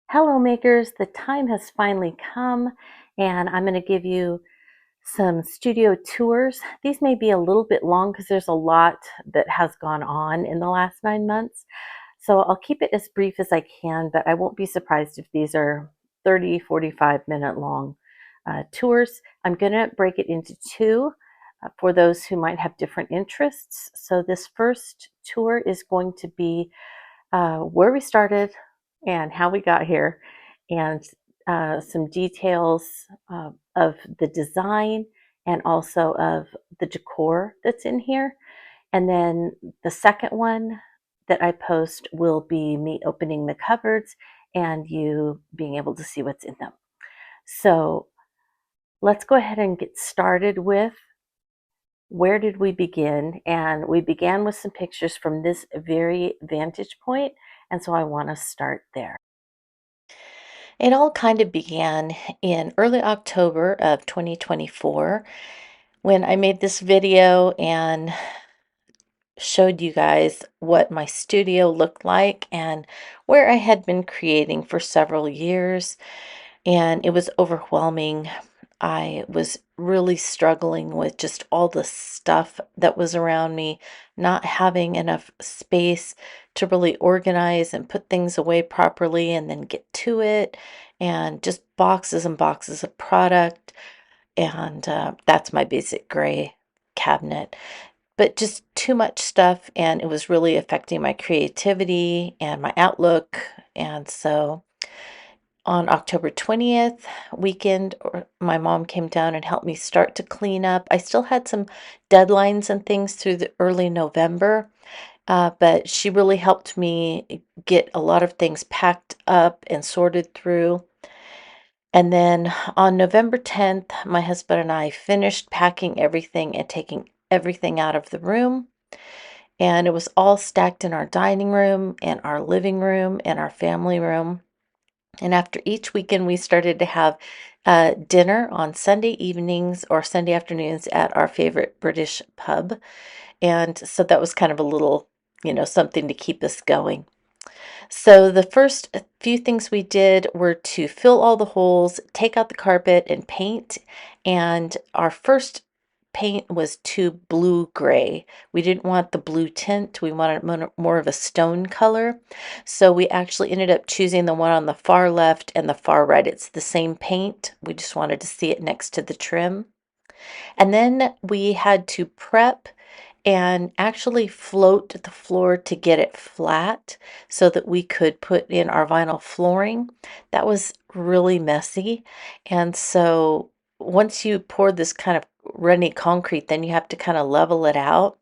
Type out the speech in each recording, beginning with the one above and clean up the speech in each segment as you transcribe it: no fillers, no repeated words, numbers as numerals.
Hello makers, the time has finally come and I'm going to give you some studio tours. These may be a little bit long because there's a lot that has gone on in the last 9 months. So I'll keep it as brief as I can, but I won't be surprised if these are 30, 45-minute long tours. I'm going to break it into two for those who might have different interests. So this first tour is going to be where we started and how we got here, and some details of the design and also of the decor that's in here. And then the second one that I post will be me opening the cupboards and you being able to see what's in them. So let's go ahead and get started with where did we begin? And we began with some pictures from this very vantage point, and so I want to start there. It all kind of began in early October of 2024 when I made this video and showed you guys what my studio looked like and where I had been creating for several years. And it was overwhelming. I was really struggling with just all the stuff that was around me, not having enough space to really organize and put things away properly and then get to it, and just boxes and boxes of product. And that's my basic gray cabinet. But just too much stuff, and it was really affecting my creativity and my outlook. And so on October 20th weekend, my mom came down and helped me start to clean up. I still had some deadlines and things through the early November, but she really helped me get a lot of things packed up and sorted through. And then on November 10th, my husband and I finished packing everything and taking everything out of the room. And it was all stacked in our dining room and our living room and our family room. And after each weekend, we started to have dinner on Sunday evenings or Sunday afternoons at our favorite British pub. And so that was kind of a little, something to keep us going. So the first few things we did were to fill all the holes, take out the carpet, and paint. And our first paint was too blue gray. We didn't want the blue tint. We wanted more of a stone color. So we actually ended up choosing the one on the far left and the far right. It's the same paint. We just wanted to see it next to the trim. And then we had to prep and actually float the floor to get it flat so that we could put in our vinyl flooring. That was really messy. And so once you pour this kind of runny concrete, then you have to kind of level it out.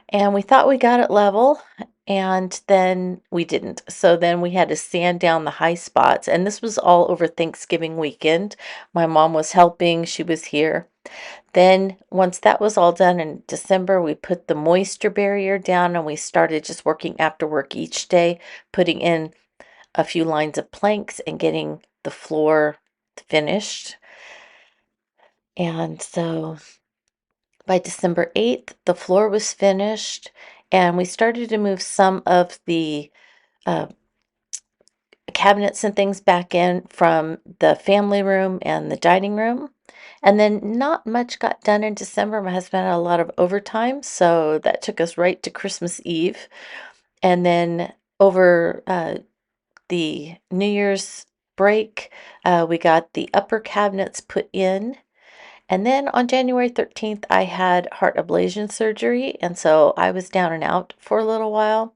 And we thought we got it level, and then we didn't. So then we had to sand down the high spots. And this was all over Thanksgiving weekend. My mom was helping, she was here. Then once that was all done in December, we put the moisture barrier down and we started just working after work each day, putting in a few lines of planks and getting the floor finished. And so by December 8th, the floor was finished and we started to move some of the uh, cabinets and things back in from the family room and the dining room. And then not much got done in December. My husband had a lot of overtime, so that took us right to Christmas Eve. And then over the New Year's break, we got the upper cabinets put in. And then on January 13th, I had heart ablation surgery, and so I was down and out for a little while.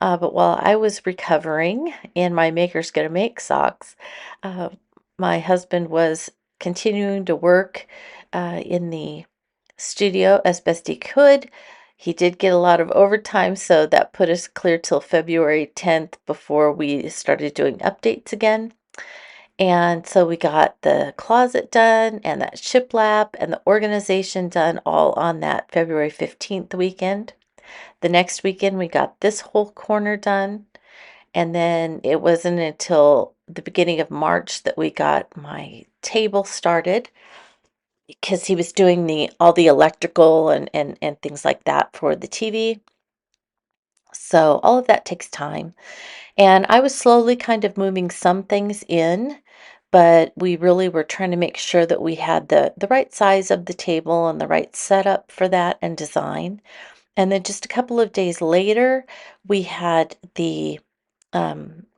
But while I was recovering in my Maker's Gonna Make socks, uh, my husband was continuing to work in the studio as best he could. He did get a lot of overtime, so that put us clear till February 10th before we started doing updates again. And so we got the closet done and that shiplap and the organization done all on that February 15th weekend. The next weekend, we got this whole corner done. And then it wasn't until the beginning of March that we got my table started because he was doing all the electrical and things like that for the TV. So all of that takes time. And I was slowly kind of moving some things in, but we really were trying to make sure that we had the right size of the table and the right setup for that and design. And then just a couple of days later, we had the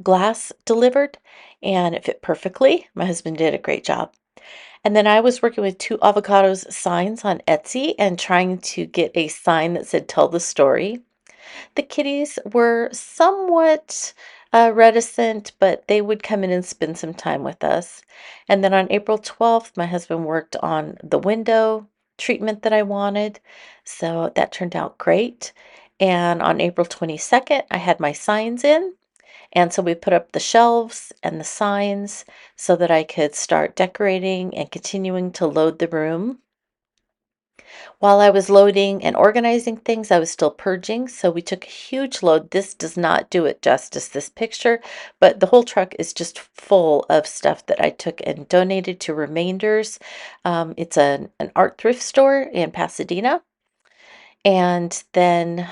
glass delivered and it fit perfectly. My husband did a great job. And then I was working with two avocados signs on Etsy and trying to get a sign that said tell the story. The kitties were somewhat reticent, but they would come in and spend some time with us. And then on April 12th, my husband worked on the window treatment that I wanted. So that turned out great. And on April 22nd, I had my signs in. And so we put up the shelves and the signs so that I could start decorating and continuing to load the room. While I was loading and organizing things, I was still purging, so we took a huge load. This does not do it justice, this picture, but the whole truck is just full of stuff that I took and donated to Remainders. It's an art thrift store in Pasadena. And then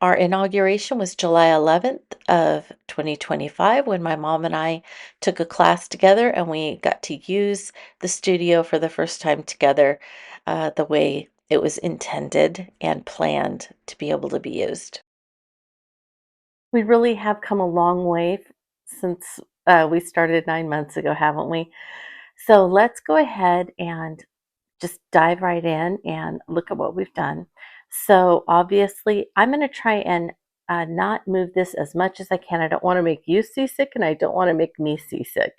our inauguration was July 11th of 2025 when my mom and I took a class together and we got to use the studio for the first time together the way it was intended and planned to be able to be used. We really have come a long way since we started 9 months ago, haven't we? So let's go ahead and just dive right in and look at what we've done. So obviously, I'm going to try and not move this as much as I can. I don't want to make you seasick and I don't want to make me seasick.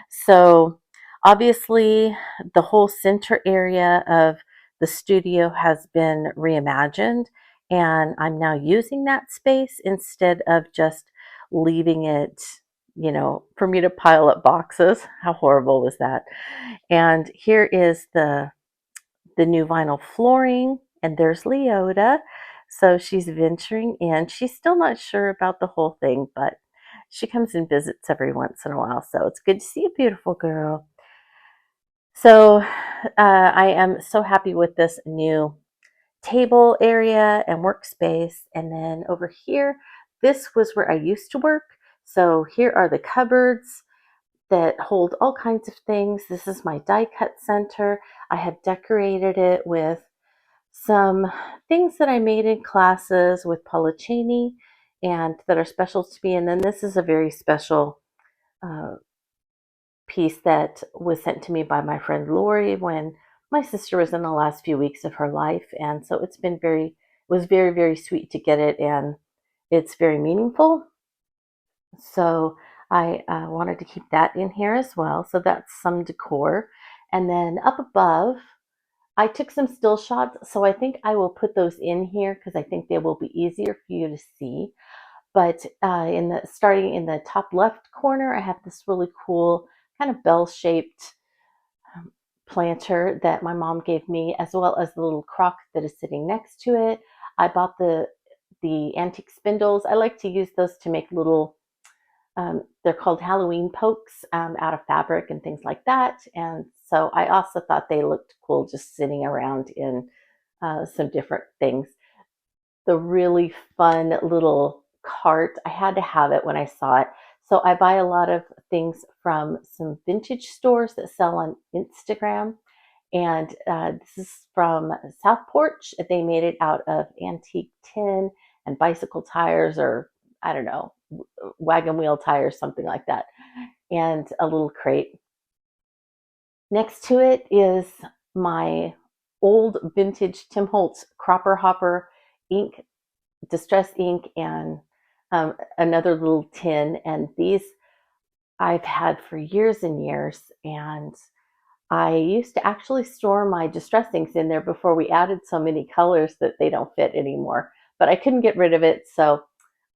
So obviously, the whole center area of the studio has been reimagined, and I'm now using that space instead of just leaving it, for me to pile up boxes. How horrible was that? And here is the new vinyl flooring, and there's Leota. So she's venturing in. She's still not sure about the whole thing, but she comes and visits every once in a while. So it's good to see a beautiful girl. So I am so happy with this new table area and workspace. And then over here, this was where I used to work. So here are the cupboards that hold all kinds of things. This is my die cut center. I have decorated it with some things that I made in classes with Paula Cheney and that are special to me. And then this is a very special uh, piece that was sent to me by my friend Lori when my sister was in the last few weeks of her life. And so was very, very sweet to get it. And it's very meaningful. So I wanted to keep that in here as well. So that's some decor. And then up above, I took some still shots, so I think I will put those in here because I think they will be easier for you to see. But starting in the top left corner, I have this really cool kind of bell-shaped planter that my mom gave me, as well as the little crock that is sitting next to it. I bought the antique spindles. I like to use those to make little they're called Halloween pokes out of fabric and things like that. And so I also thought they looked cool just sitting around in some different things. The really fun little cart, I had to have it when I saw it. So I buy a lot of things from some vintage stores that sell on Instagram. And this is from South Porch. They made it out of antique tin and bicycle tires, or I don't know, wagon wheel tires, something like that, and a little crate. Next to it is my old vintage Tim Holtz Cropper Hopper ink, distress ink, and another little tin. And these I've had for years and years. And I used to actually store my distress inks in there before we added so many colors that they don't fit anymore. But I couldn't get rid of it, so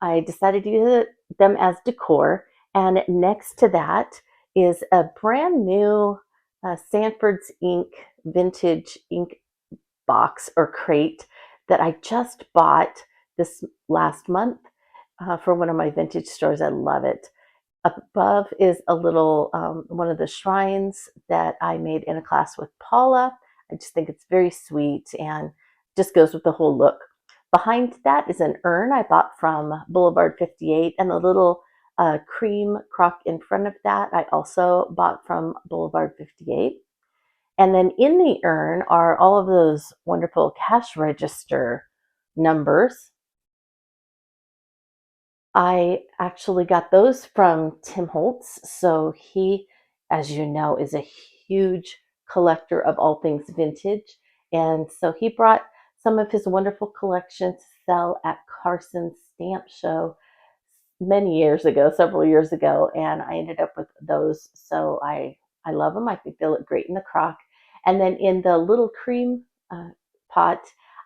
I decided to use them as decor. And next to that is a brand new Sanford's Ink vintage ink box or crate that I just bought this last month from one of my vintage stores. I love it. Up above is a little one of the shrines that I made in a class with Paula. I just think it's very sweet and just goes with the whole look. Behind that is an urn I bought from Boulevard 58, and the little cream crock in front of that I also bought from Boulevard 58. And then in the urn are all of those wonderful cash register numbers. I actually got those from Tim Holtz. So he, as you know, is a huge collector of all things vintage. And so he brought some of his wonderful collection to sell at Carson's Stamp Show many years ago, several years ago, and I ended up with those. So I love them. I think they look great in the crock. And then in the little cream pot,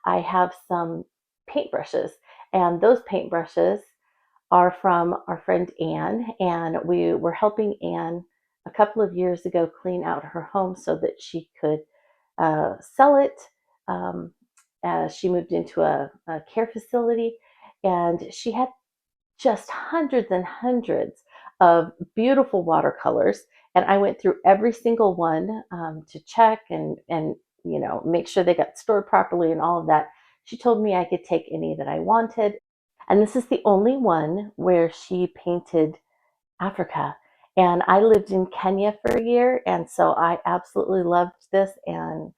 I have some paintbrushes, and those paintbrushes are from our friend Anne, and we were helping Anne a couple of years ago clean out her home so that she could sell it as she moved into a care facility. And she had just hundreds and hundreds of beautiful watercolors. And I went through every single one to check and make sure they got stored properly and all of that. She told me I could take any that I wanted. And this is the only one where she painted Africa. And I lived in Kenya for a year, and so I absolutely loved this and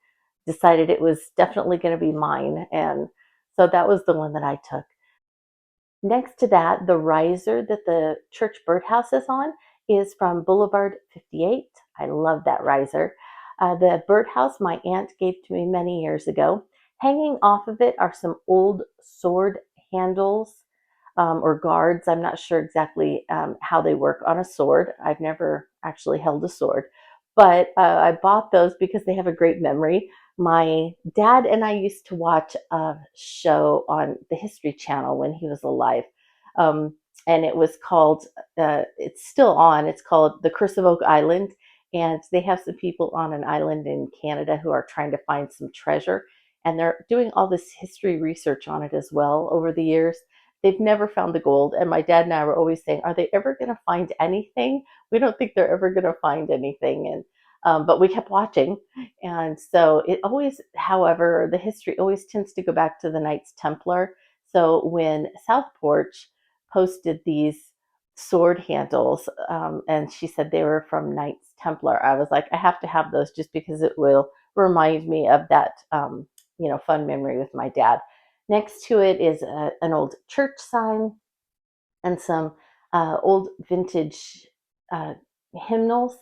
decided it was definitely going to be mine. And so that was the one that I took. Next to that, the riser that the church birdhouse is on is from Boulevard 58. I love that riser. The birdhouse my aunt gave to me many years ago. Hanging off of it are some old sword handles or guards. I'm not sure exactly how they work on a sword. I've never actually held a sword, but I bought those because they have a great memory. My dad and I used to watch a show on the History Channel when he was alive. Um, and it was called, it's still on, it's called The Curse of Oak Island. And they have some people on an island in Canada who are trying to find some treasure. And they're doing all this history research on it as well over the years. They've never found the gold. And my dad and I were always saying, are they ever going to find anything? We don't think they're ever going to find anything. And but we kept watching. And so it always, however, the history always tends to go back to the Knights Templar. So when South Porch posted these sword handles, and she said they were from Knights Templar, I was like, I have to have those just because it will remind me of that, fun memory with my dad. Next to it is an old church sign and some old vintage uh, hymnals.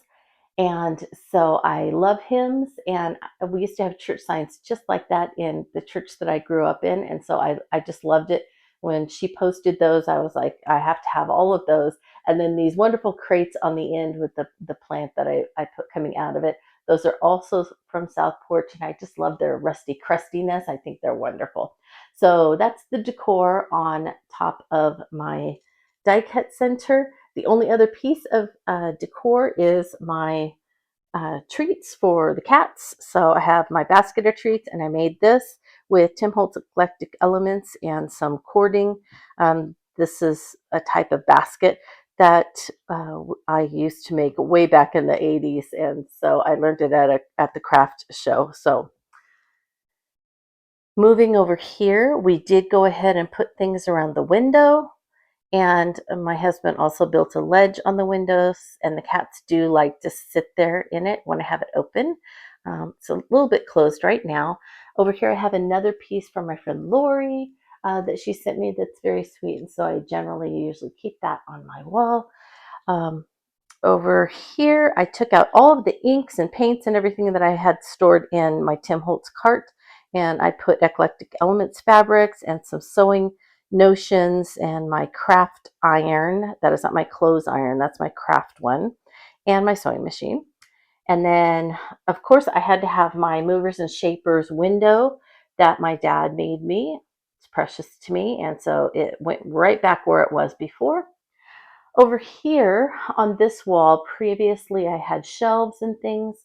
And so I love hymns, and we used to have church signs just like that in the church that I grew up in. And so I just loved it. When she posted those, I was like, I have to have all of those. And then these wonderful crates on the end with the plant that I put coming out of it. Those are also from South Porch, and I just love their rusty crustiness. I think they're wonderful. So that's the decor on top of my die cut center. The only other piece of decor is my treats for the cats. So I have my basket of treats, and I made this with Tim Holtz eclectic elements and some cording. This is a type of basket that I used to make way back in the 80s, and so I learned it at the craft show. So moving over here, we did go ahead and put things around the window. And my husband also built a ledge on the windows, and the cats do like to sit there in it when I have it open. It's a little bit closed right now. Over here, I have another piece from my friend Lori that she sent me that's very sweet, and so I generally usually keep that on my wall. Um, Over here, I took out all of the inks and paints and everything that I had stored in my Tim Holtz cart, and I put Eclectic Elements fabrics and some sewing notions and my craft iron. That is not my clothes iron, that's my craft one, and my sewing machine. And then, of course, I had to have my movers and shapers window that my dad made me. It's precious to me, and so it went right back where it was before. Over here on this wall, previously I had shelves and things.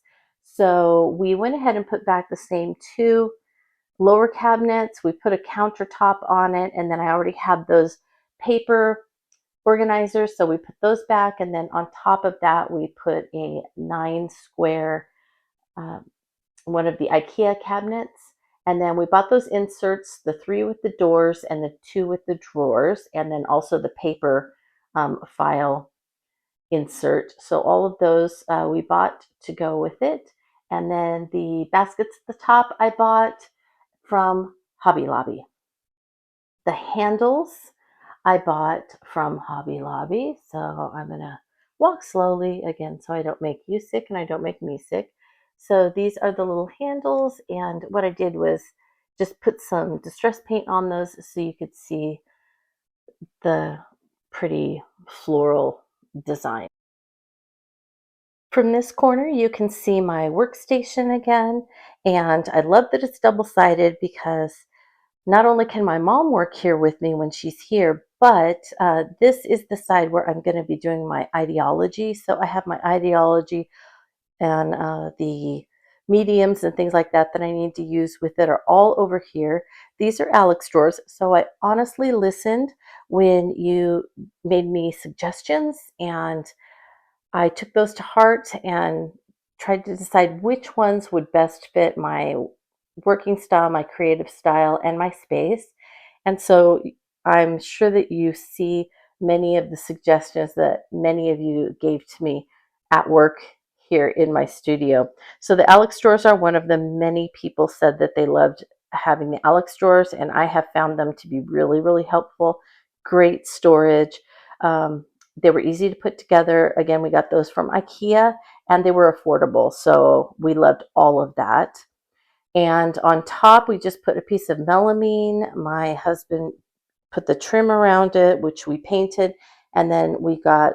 So we went ahead and put back the same two lower cabinets. We put a countertop on it, and then I already had those paper organizers. So we put those back, and then on top of that, we put a 9 square, um, one of the IKEA cabinets. And then we bought those inserts, the 3 with the doors and the 2 with the drawers, and then also the paper file insert. So all of those we bought to go with it. And then the baskets at the top I bought from Hobby Lobby. The handles I bought from Hobby Lobby. So I'm going to walk slowly again so I don't make you sick and I don't make me sick. So these are the little handles. And what I did was just put some distress paint on those so you could see the pretty floral design. From this corner, you can see my workstation again. And I love that it's double-sided because not only can my mom work here with me when she's here, but this is the side where I'm going to be doing my ideology. So I have my ideology and the mediums and things like that that I need to use with it are all over here. These are Alex drawers. So I honestly listened when you made me suggestions, and I took those to heart and tried to decide which ones would best fit my working style, my creative style, and my space. And so I'm sure that you see many of the suggestions that many of you gave to me at work here in my studio. So the Alex drawers are one of them. Many people said that they loved having the Alex drawers, and I have found them to be really, really helpful. Great storage. They were easy to put together. Again, we got those from IKEA, and they were affordable. So we loved all of that. And on top, we just put a piece of melamine. My husband put the trim around it, which we painted. And then we got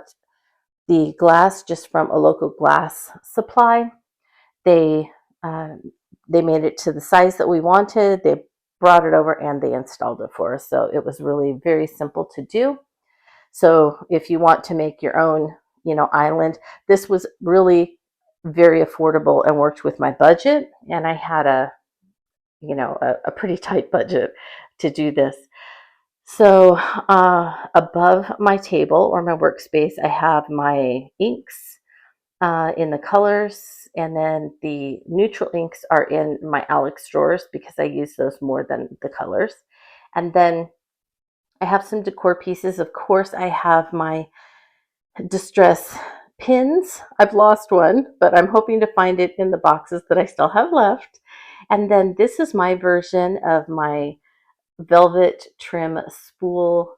the glass just from a local glass supply. They uh, they made it to the size that we wanted. They brought it over and they installed it for us. So it was really very simple to do. So if you want to make your own, island, this was really very affordable and worked with my budget. And I had a pretty tight budget to do this. So above my table or my workspace, I have my inks in the colors, and then the neutral inks are in my Alex drawers because I use those more than the colors. And then I have some decor pieces. Of course, I have my distress pins. I've lost one, but I'm hoping to find it in the boxes that I still have left. And then this is my version of my velvet trim spool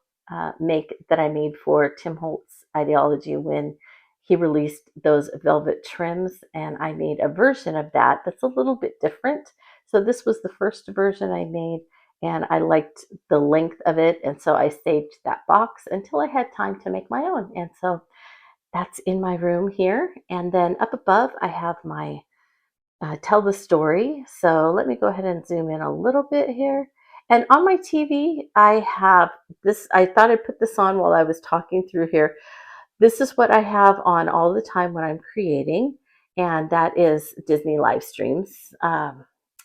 make that I made for Tim Holtz Ideology when he released those velvet trims. And I made a version of that that's a little bit different. So this was the first version I made, and I liked the length of it. And so I saved that box until I had time to make my own. And so that's in my room here. And then up above, I have my tell the story. So let me go ahead and zoom in a little bit here. And on my TV, I have this. I thought I'd put this on while I was talking through here. This is what I have on all the time when I'm creating, and that is Disney live streams.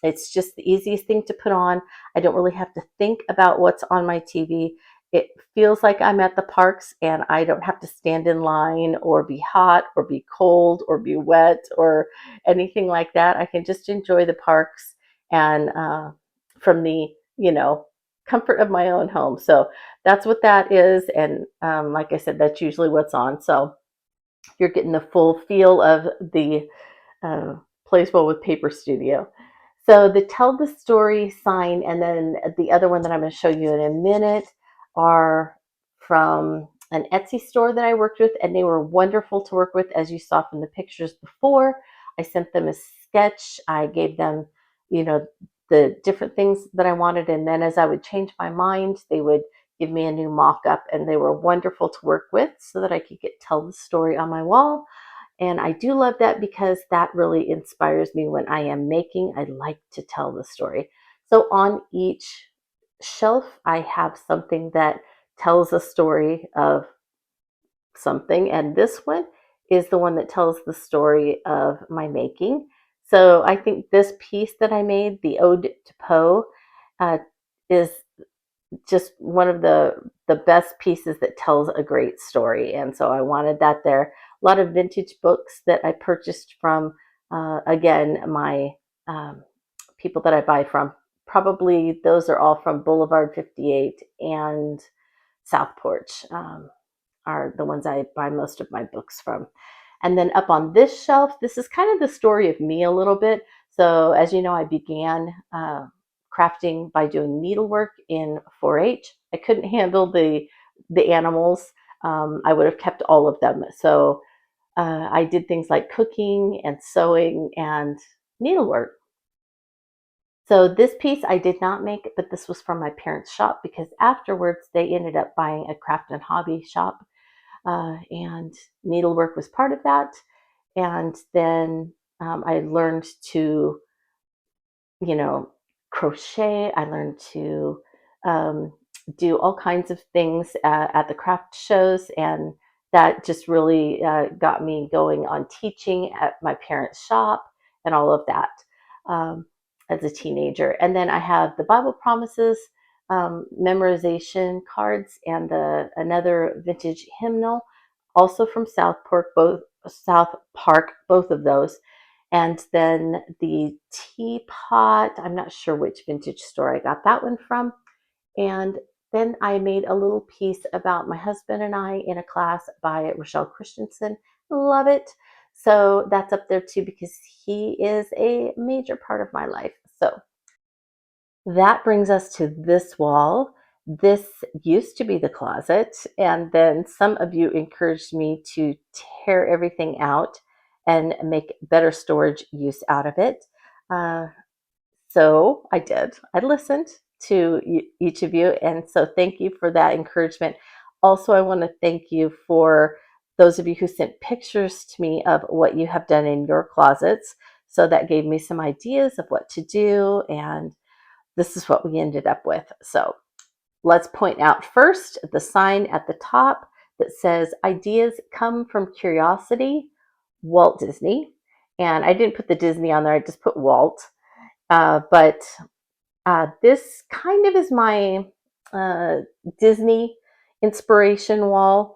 It's just the easiest thing to put on. I don't really have to think about what's on my TV. It feels like I'm at the parks, and I don't have to stand in line or be hot or be cold or be wet or anything like that. I can just enjoy the parks and from the, comfort of my own home. So that's what that is. And like I said, that's usually what's on. So you're getting the full feel of the uh, Plays Well with Paper Studio. So the Tell the Story sign and then the other one that I'm going to show you in a minute are from an Etsy store that I worked with, and they were wonderful to work with, as you saw from the pictures before. I sent them a sketch. I gave them, the different things that I wanted, and then as I would change my mind, they would give me a new mock-up, and they were wonderful to work with so that I could tell the story on my wall. And I do love that because that really inspires me when I am making. I like to tell the story. So on each shelf, I have something that tells a story of something. And this one is the one that tells the story of my making. So I think this piece that I made, the Ode to Poe, is just one of the best pieces that tells a great story. And so I wanted that there. A lot of vintage books that I purchased from, again, my people that I buy from probably those are all from Boulevard 58 and South Porch, are the ones I buy most of my books from. And then up on this shelf, this is kind of the story of me a little bit. So as you know, I began crafting by doing needlework in 4-H. I couldn't handle the animals. I would have kept all of them. So I did things like cooking and sewing and needlework. So this piece I did not make, but this was from my parents' shop because afterwards they ended up buying a craft and hobby shop, and needlework was part of that. And then I learned to, you know, crochet. I learned to um, do all kinds of things at the craft shows, and that just really got me going on teaching at my parents' shop and all of that as a teenager. And then I have the Bible Promises memorization cards and another vintage hymnal, also from South Park, both of those. And then the teapot, I'm not sure which vintage store I got that one from. And then I made a little piece about my husband and I in a class by Rochelle Christensen. Love it. So that's up there too because he is a major part of my life. So that brings us to this wall. This used to be the closet, and then some of you encouraged me to tear everything out and make better storage use out of it. Uh, so I did. I listened to each of you, and so thank you for that encouragement. Also, I want to thank you for those of you who sent pictures to me of what you have done in your closets. So that gave me some ideas of what to do, and this is what we ended up with. So let's point out first the sign at the top that says ideas come from curiosity, Walt Disney. And I didn't put the Disney on there, I just put Walt. But this kind of is my Disney inspiration wall.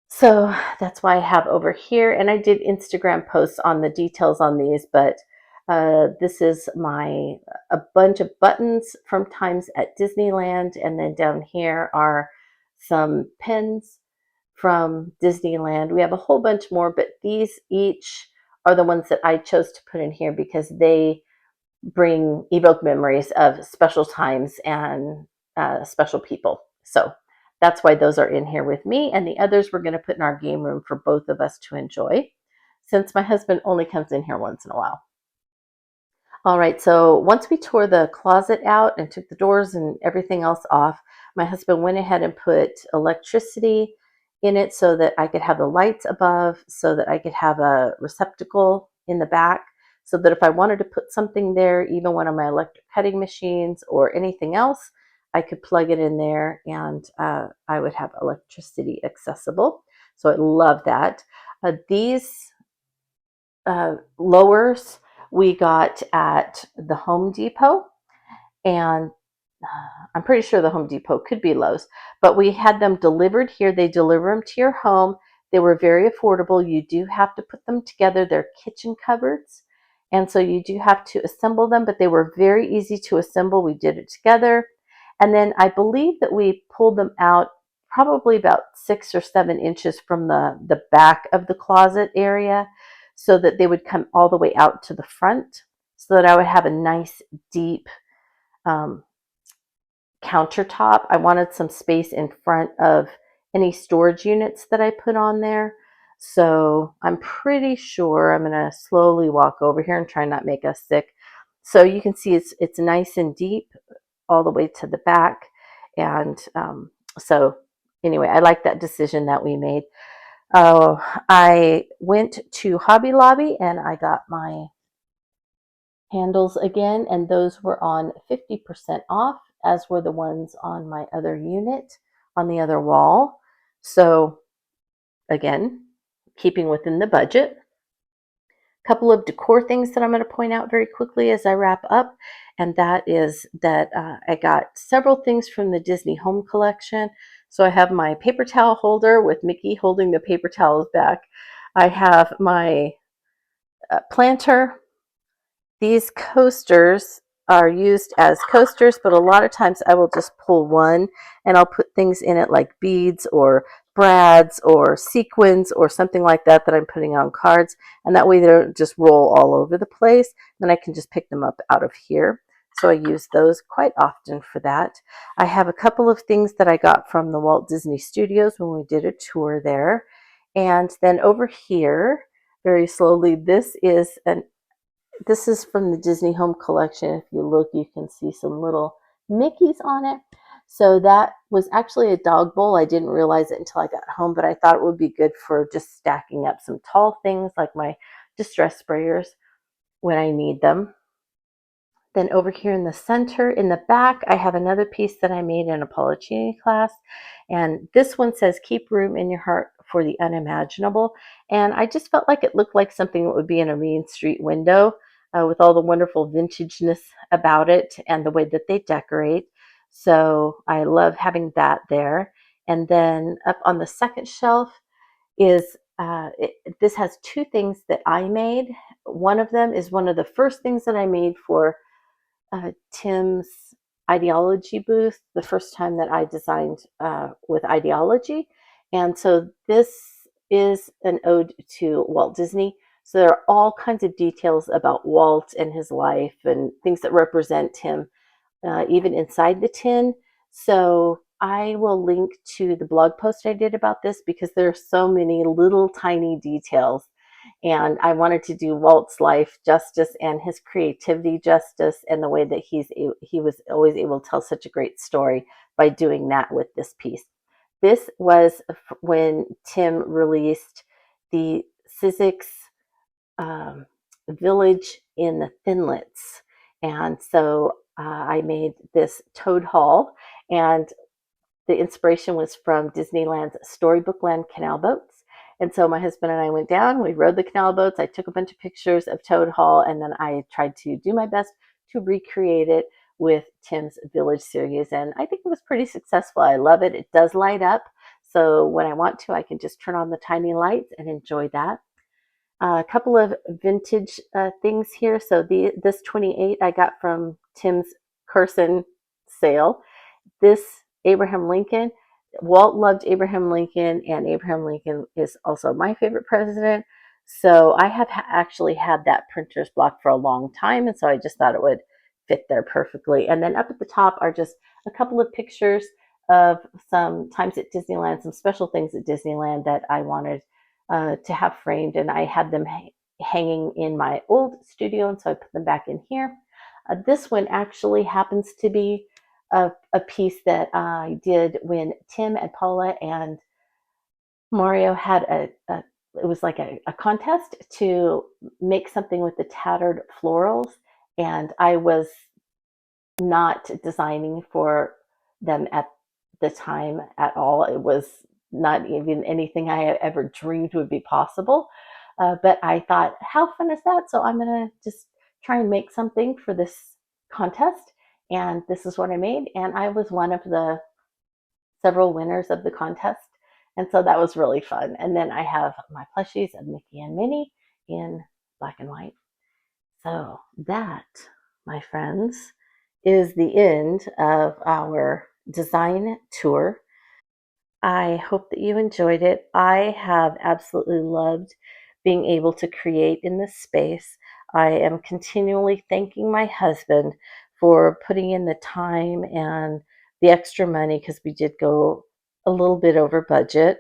So that's why I have over here. And I did Instagram posts on the details on these, but this is a bunch of buttons from times at Disneyland. And then down here are some pins from Disneyland. We have a whole bunch more, but these each are the ones that I chose to put in here because they evoke memories of special times and special people. So that's why those are in here with me. And the others we're going to put in our game room for both of us to enjoy, since my husband only comes in here once in a while. All right, so once we tore the closet out and took the doors and everything else off, my husband went ahead and put electricity in it so that I could have the lights above, so that I could have a receptacle in the back, so that if I wanted to put something there, even one of my electric cutting machines or anything else, I could plug it in there and I would have electricity accessible. So I love that. These lowers we got at the Home Depot, and I'm pretty sure the Home Depot could be Lowe's, but we had them delivered here. They deliver them to your home. They were very affordable. You do have to put them together. They're kitchen cupboards, and so you do have to assemble them, but they were very easy to assemble. We did it together, and then I believe that we pulled them out probably about 6 or 7 inches from the back of the closet area, so that they would come all the way out to the front, so that I would have a nice deep um, countertop. I wanted some space in front of any storage units that I put on there. So I'm pretty sure I'm going to slowly walk over here and try not to make us sick. So you can see it's nice and deep all the way to the back. And so anyway, I like that decision that we made. I went to Hobby Lobby and I got my handles again, and those were on 50% off, as were the ones on my other unit on the other wall. So again, keeping within the budget. A couple of decor things that I'm going to point out very quickly as I wrap up, and that is that I got several things from the Disney Home Collection. So I have my paper towel holder with Mickey holding the paper towels back. I have my planter. These coasters are used as coasters, but a lot of times I will just pull one and I'll put things in it like beads or brads or sequins or something like that that I'm putting on cards. And that way they don't just roll all over the place. Then I can just pick them up out of here. So I use those quite often for that. I have a couple of things that I got from the Walt Disney Studios when we did a tour there. And then over here, very slowly, this is from the Disney Home Collection. If you look, you can see some little Mickeys on it. So that was actually a dog bowl. I didn't realize it until I got home, but I thought it would be good for just stacking up some tall things like my distress sprayers when I need them. Then over here in the center, in the back, I have another piece that I made in a Pollicini class. And this one says, keep room in your heart for the unimaginable. And I just felt like it looked like something that would be in a Main Street window with all the wonderful vintageness about it and the way that they decorate. So I love having that there. And then up on the second shelf is this has two things that I made. One of them is one of the first things that I made for Tim's ideology booth the first time that I designed with ideology. And so this is an ode to Walt Disney. So there are all kinds of details about Walt and his life and things that represent him, even inside the tin. So I will link to the blog post I did about this because there are so many little tiny details, and I wanted to do Walt's life justice and his creativity justice, and the way that he was always able to tell such a great story by doing that with this piece. This was when Tim released the Sizzix village in the Thinlets, and so I made this Toad Hall, and the inspiration was from Disneyland's Storybook Land canal boats. And so my husband and I went down, we rode the canal boats. I took a bunch of pictures of Toad Hall, and then I tried to do my best to recreate it with Tim's Village series. And I think it was pretty successful. I love it. It does light up. So when I want to, I can just turn on the tiny lights and enjoy that. A couple of vintage things here. So this 28 I got from Tim's Carson sale. This Abraham Lincoln, Walt loved Abraham Lincoln, and Abraham Lincoln is also my favorite president. So I have actually had that printer's block for a long time, and so I just thought it would fit there perfectly. And then up at the top are just a couple of pictures of some times at Disneyland, some special things at Disneyland that I wanted to have framed, and I had them hanging in my old studio, and so I put them back in here. This one actually happens to be a piece that I did when Tim and Paula and Mario had it was like a contest to make something with the tattered florals, and I was not designing for them at the time at all. It was not even anything I had ever dreamed would be possible. But I thought, how fun is that? So I'm going to just try and make something for this contest. And this is what I made. And I was one of the several winners of the contest. And so that was really fun. And then I have my plushies of Mickey and Minnie in black and white. So that, my friends, is the end of our design tour. I hope that you enjoyed it. I have absolutely loved being able to create in this space. I am continually thanking my husband for putting in the time and the extra money because we did go a little bit over budget.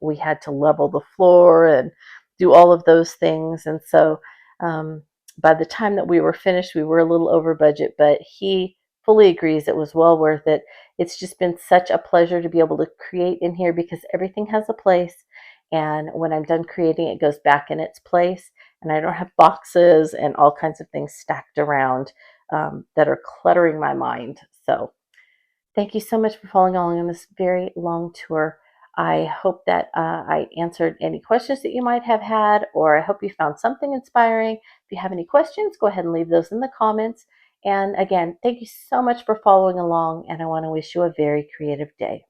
We had to level the floor and do all of those things. And so by the time that we were finished, we were a little over budget, but he fully agrees it was well worth it. It's just been such a pleasure to be able to create in here because everything has a place. And when I'm done creating, it goes back in its place. And I don't have boxes and all kinds of things stacked around that are cluttering my mind. So thank you so much for following along on this very long tour. I hope that I answered any questions that you might have had, or I hope you found something inspiring. If you have any questions, go ahead and leave those in the comments. And again, thank you so much for following along, and I want to wish you a very creative day.